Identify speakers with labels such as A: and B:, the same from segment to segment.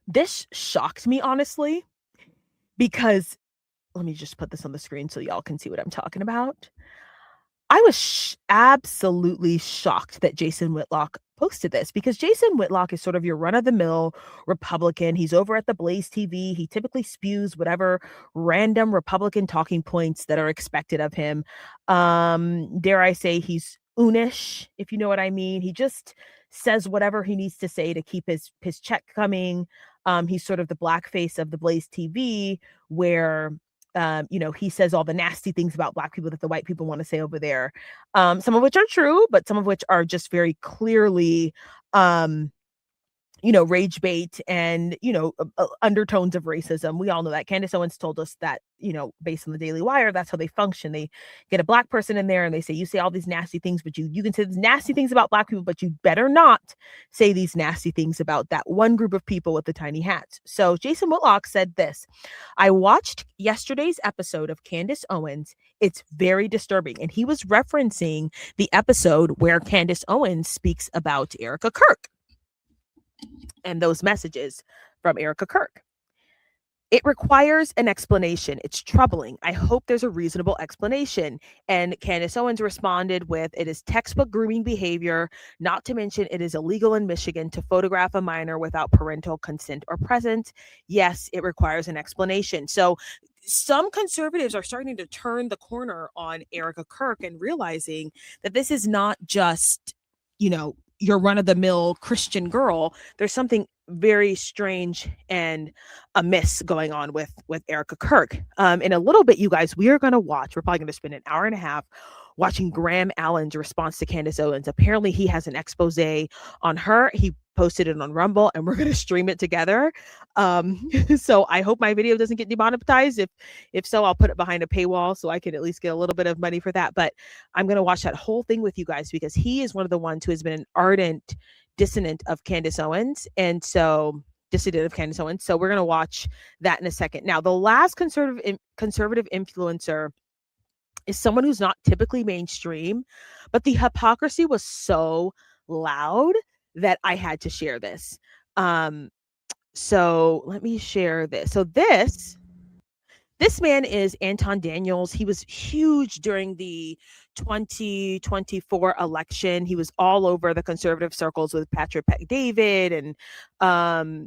A: This shocked me, honestly, because let me just put this on the screen so y'all can see what I'm talking about. I was absolutely shocked that Jason Whitlock posted this, because Jason Whitlock is sort of your run of the mill Republican. He's over at the Blaze TV. He typically spews whatever random Republican talking points that are expected of him. Dare I say he's oonish, if you know what I mean. He just says whatever he needs to say to keep his check coming. He's sort of the blackface of the Blaze TV, where he says all the nasty things about Black people that the white people want to say over there. Some of which are true, but some of which are just very clearly, rage bait and, undertones of racism. We all know that. Candace Owens told us that, based on the Daily Wire, that's how they function. They get a Black person in there and they say, you say all these nasty things, but you can say these nasty things about Black people, but you better not say these nasty things about that one group of people with the tiny hats. So Jason Whitlock said this: I watched yesterday's episode of Candace Owens. It's very disturbing. And he was referencing the episode where Candace Owens speaks about Erica Kirk and those messages from Erica Kirk. It requires an explanation. It's troubling. I hope there's a reasonable explanation. And Candace Owens responded with, it is textbook grooming behavior, not to mention it is illegal in Michigan to photograph a minor without parental consent or presence. Yes, it requires an explanation. So some conservatives are starting to turn the corner on Erica Kirk and realizing that this is not just, your run-of-the-mill Christian girl. There's something very strange and amiss going on with Erica Kirk. In a little bit, you guys, we're probably going to spend an hour and a half watching Graham Allen's response to Candace Owens. Apparently he has an expose on her. He posted it on Rumble and we're going to stream it together. So I hope my video doesn't get demonetized. If so, I'll put it behind a paywall so I can at least get a little bit of money for that. But I'm going to watch that whole thing with you guys because he is one of the ones who has been an ardent dissident of Candace Owens. And so dissident of Candace Owens. So we're going to watch that in a second. Now, the last conservative influencer is someone who's not typically mainstream, but the hypocrisy was so loud that I had to share this. So let me share this. So this man is Anton Daniels. He was huge during the 2024 election. He was all over the conservative circles with Patrick David, and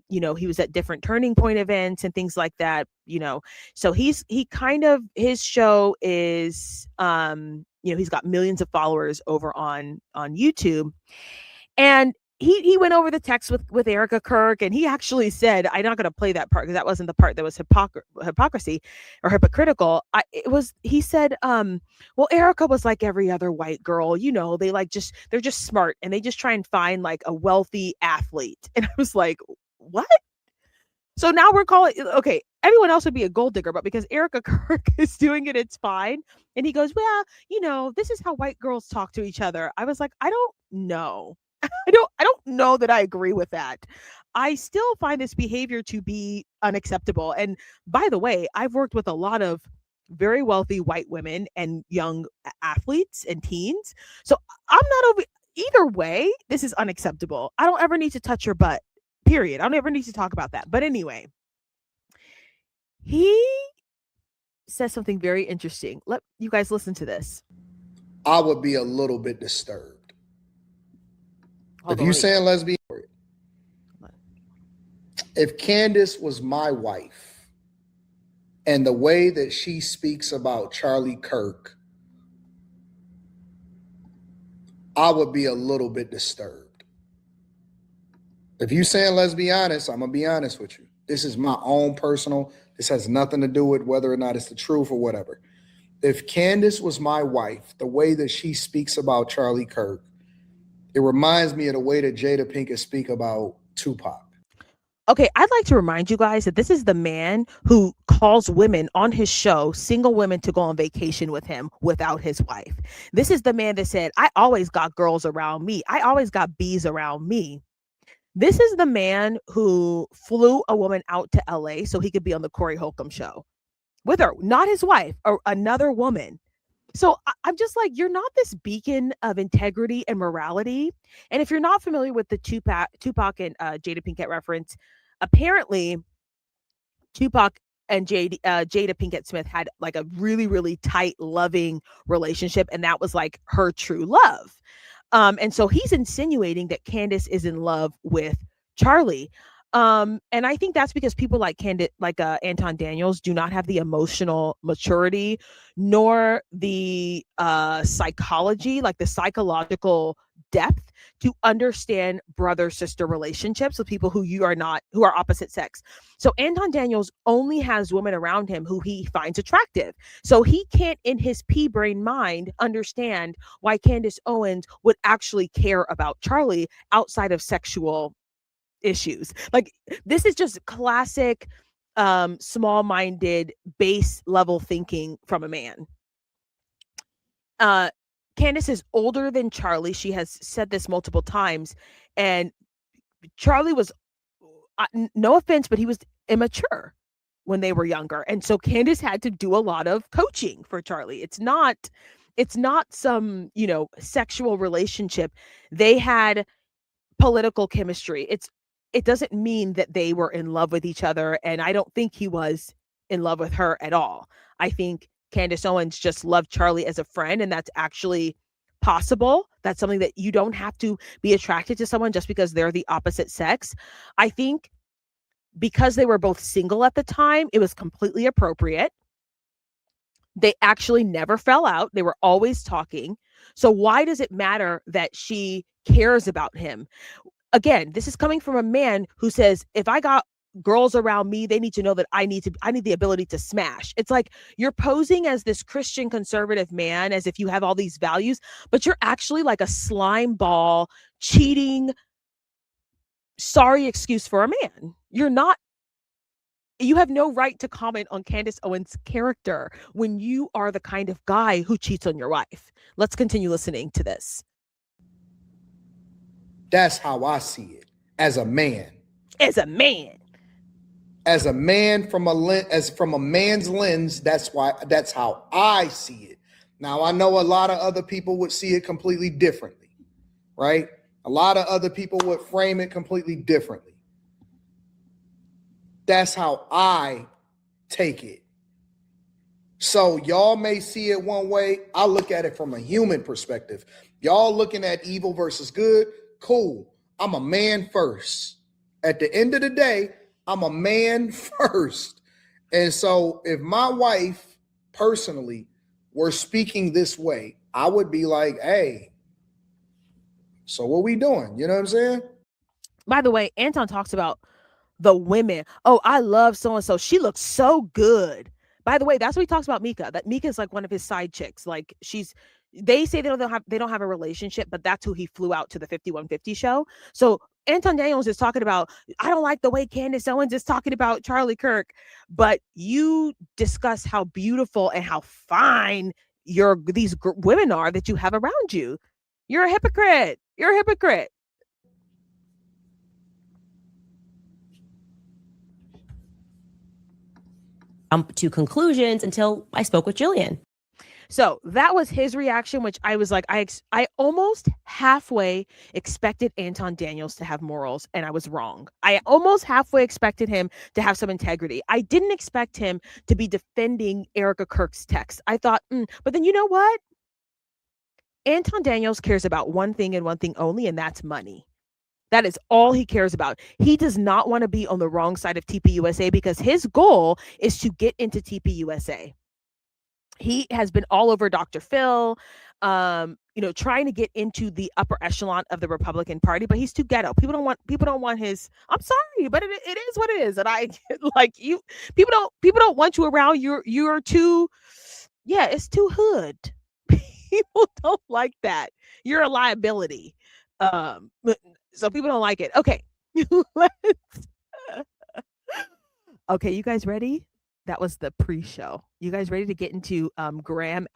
A: he was at different turning point events and things like that. So his show is he's got millions of followers over on YouTube, and he went over the text with Erica Kirk, and he actually said, I'm not going to play that part because that wasn't the part that was hypocrisy or hypocritical. He said, well, Erica was like every other white girl, they're just smart and they just try and find like a wealthy athlete. And I was like, what? So now we're calling, okay, everyone else would be a gold digger, but because Erica Kirk is doing it, it's fine. And he goes, well, this is how white girls talk to each other. I was like, I don't know. I don't know that I agree with that. I still find this behavior to be unacceptable. And by the way, I've worked with a lot of very wealthy white women and young athletes and teens. So I'm not over either way. This is unacceptable. I don't ever need to touch your butt, period. I don't ever need to talk about that. But anyway, he says something very interesting. Let you guys listen to this.
B: I would be a little bit disturbed. If you're saying lesbian, if Candace was my wife and the way that she speaks about Charlie Kirk, I would be a little bit disturbed. If you're saying let's be honest, I'm going to be honest with you. This is my own personal, this has nothing to do with whether or not it's the truth or whatever. If Candace was my wife, the way that she speaks about Charlie Kirk, it reminds me of the way that Jada Pinkett speak about Tupac.
A: Okay, I'd like to remind you guys that this is the man who calls women on his show, single women, to go on vacation with him without his wife. This is the man that said, I always got girls around me. I always got bees around me. This is the man who flew a woman out to LA so he could be on the Corey Holcomb show with her, not his wife, or another woman. So I'm just like, you're not this beacon of integrity and morality. And if you're not familiar with the Tupac and Jada Pinkett reference, apparently Tupac and Jada Pinkett Smith had like a really, really tight, loving relationship, and that was like her true love. And so he's insinuating that Candace is in love with Charlie. And I think that's because people like Anton Daniels do not have the emotional maturity nor the psychology, like the psychological depth to understand brother sister relationships with people who are opposite sex. So Anton Daniels only has women around him who he finds attractive. So he can't in his pea brain mind understand why Candace Owens would actually care about Charlie outside of sexual issues. Like, this is just classic small-minded base level thinking from a man. Candace is older than Charlie. She has said this multiple times, and Charlie was no offense, but he was immature when they were younger. And so Candace had to do a lot of coaching for Charlie. It's not some, sexual relationship. They had political chemistry. It doesn't mean that they were in love with each other, and I don't think he was in love with her at all. I think Candace Owens just loved Charlie as a friend, and that's actually possible. That's something that you don't have to be attracted to someone just because they're the opposite sex. I think because they were both single at the time, it was completely appropriate. They actually never fell out. They were always talking. So why does it matter that she cares about him? Again, this is coming from a man who says, if I got girls around me, they need to know that I need the ability to smash. It's like you're posing as this Christian conservative man as if you have all these values, but you're actually like a slime ball, cheating, sorry excuse for a man. You have no right to comment on Candace Owens' character when you are the kind of guy who cheats on your wife. Let's continue listening to this.
B: That's how I see it as a man.
A: As a man.
B: As a man from a man's lens, that's how I see it. Now, I know a lot of other people would see it completely differently, right? A lot of other people would frame it completely differently. That's how I take it. So y'all may see it one way. I look at it from a human perspective. Y'all looking at evil versus good. Cool. I'm a man first. At the end of the day, I'm a man first. And so if my wife personally were speaking this way, I would be like, hey, so what we doing? You know what I'm saying?
A: By the way, Anton talks about the women. Oh, I love so-and-so. She looks so good. By the way, that's what he talks about Mika. That Mika is like one of his side chicks. Like they say they don't have a relationship, but that's who he flew out to the 5150 show. So Anton Daniels is talking about, I don't like the way Candace Owens is talking about Charlie Kirk, but you discuss how beautiful and how fine these women are that you have around you. You're a hypocrite. You're a hypocrite.
C: To conclusions until I spoke with Jillian.
A: So that was his reaction, which I was like, I almost halfway expected Anton Daniels to have morals, and I was wrong. I almost halfway expected him to have some integrity. I didn't expect him to be defending Erica Kirk's text. I thought, but then you know what? Anton Daniels cares about one thing and one thing only, and that's money. That is all he cares about. He does not want to be on the wrong side of TPUSA because his goal is to get into TPUSA. He has been all over Dr. Phil, trying to get into the upper echelon of the Republican Party, but he's too ghetto. People don't want his. I'm sorry, but it is what it is, and I like you. People don't want you around. You're too. Yeah, it's too hood. People don't like that. You're a liability. So people don't like it. Okay. Okay, you guys ready? That was the pre-show. You guys ready to get into Graham